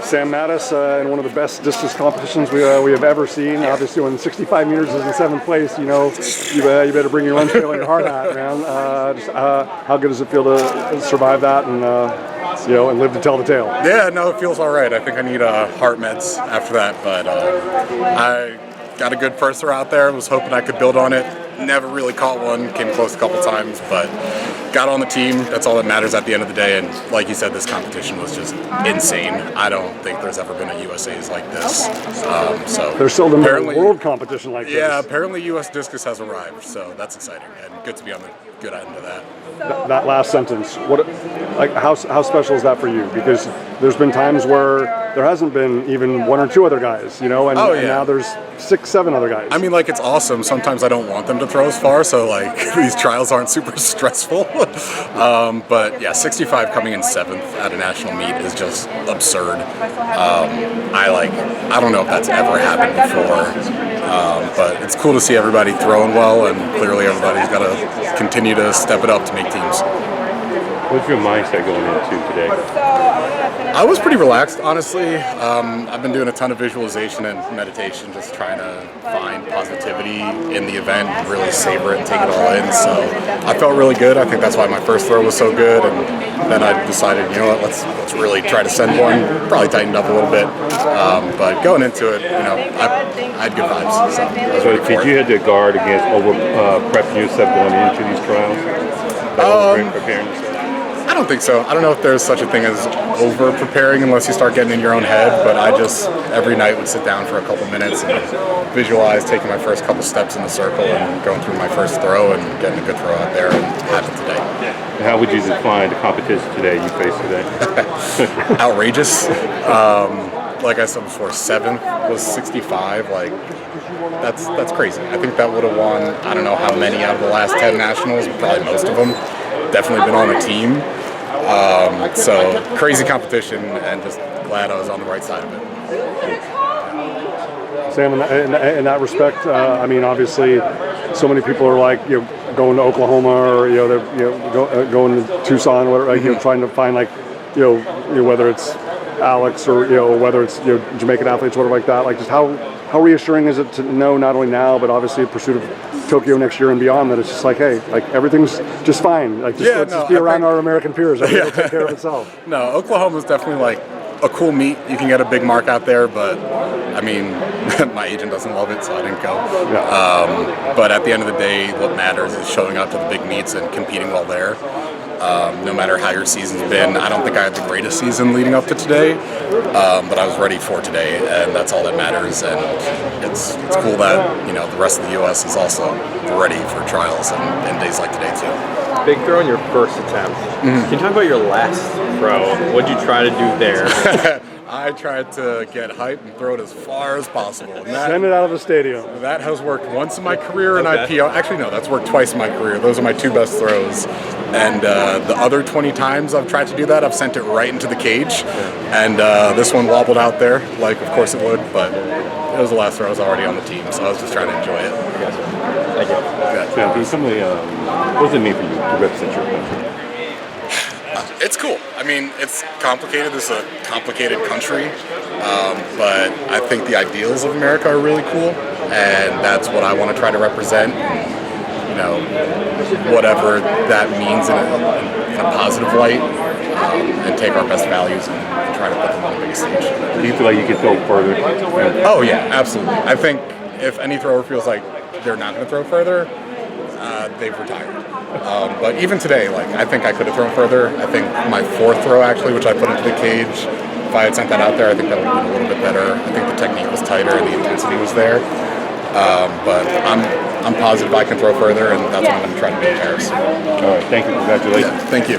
Sam Mattis in one of the best discus competitions we have ever seen. Obviously, when 65 meters is in 7th place, you better bring your lunch pail and your hard hat, man. How good does it feel to survive that and live to tell the tale? Yeah, no, it feels all right. I think I need heart meds after that, but I got a good first throw out there. Was hoping I could build on it. Never really caught one. Came close a couple times, but got on the team. That's all that matters at the end of the day. And like you said, this competition was just insane. I don't think there's ever been a USA's like this. So there's still the world competition like this. Yeah, apparently US Discus has arrived, so that's exciting and good to be on the good end of that. That last sentence, how special is that for you? Because there's been times where there hasn't been even 1 or 2 other guys, and now there's 6, 7 other guys. I mean, it's awesome. Sometimes I don't want them to throw as far, so these trials aren't super stressful. But yeah, 65 coming in 7th at a national meet is just absurd. I don't know if that's ever happened before. But it's cool to see everybody throwing well, and clearly everybody's got to continue to step it up to make teams. What's your mindset going into today? I was pretty relaxed, honestly. I've been doing a ton of visualization and meditation, just trying to find positivity in the event and really savor it and take it all in. So I felt really good. I think that's why my first throw was so good. And then I decided, let's really try to send one. Probably tightened up a little bit. But going into it, I had good vibes. So did you have to guard against prepping yourself going into these trials? Preparing yourself? I don't think so. I don't know if there's such a thing as over-preparing unless you start getting in your own head, but I just every night would sit down for a couple minutes and visualize taking my first couple steps in the circle and going through my first throw and getting a good throw out there, and happened today. And how would you define the competition today you faced today? Outrageous. Like I said before, 7th was 65. That's crazy. I think that would have won, I don't know how many out of the last 10 nationals, probably most of them. Definitely been on a team. So crazy competition, and just glad I was on the right side of it. Sam, in that respect, obviously, so many people are going to Oklahoma or they're going to Tucson, whatever, trying to find whether it's Alex or whether it's Jamaican athletes, whatever like that. Just how reassuring is it to know not only now but obviously in pursuit of Tokyo next year and beyond that it's just hey, everything's just fine. Let's just be around our American peers. It'll take care of itself. No, Oklahoma's definitely a cool meet. You can get a big mark out there, but my agent doesn't love it, so I didn't go. Yeah. But at the end of the day, what matters is showing up to the big meets and competing well there. No matter how your season's been, I don't think I had the greatest season leading up to today, but I was ready for today, and that's all that matters. And it's cool that the rest of the U.S. is also ready for trials and days like today too. Big throw in your first attempt. Can you talk about your last throw? What did you try to do there? I tried to get hype and throw it as far as possible. Send it out of the stadium. That has worked once in my career, and actually no, that's worked twice in my career. Those are my 2 best throws. And the other 20 times I've tried to do that, I've sent it right into the cage. And this one wobbled out there, of course it would, but it was the last throw. I was already on the team, so I was just trying to enjoy it. Thank you. Yeah, can you tell me, what does it mean for you to represent your country? It's cool. It's complicated. This is a complicated country, but I think the ideals of America are really cool, and that's what I want to try to represent. Whatever that means in a positive light, and take our best values and try to put them on the biggest stage. Do you feel like you can throw further? Oh yeah, absolutely. I think if any thrower feels like they're not going to throw further, they've retired. But even today, I think I could have thrown further. I think my 4th throw, actually, which I put into the cage, if I had sent that out there, I think that would have been a little bit better. I think the technique was tighter and the intensity was there. But I'm positive I can throw further, and that's what I'm going to try to do in Paris. All right, thank you. Congratulations. Yeah, thank you.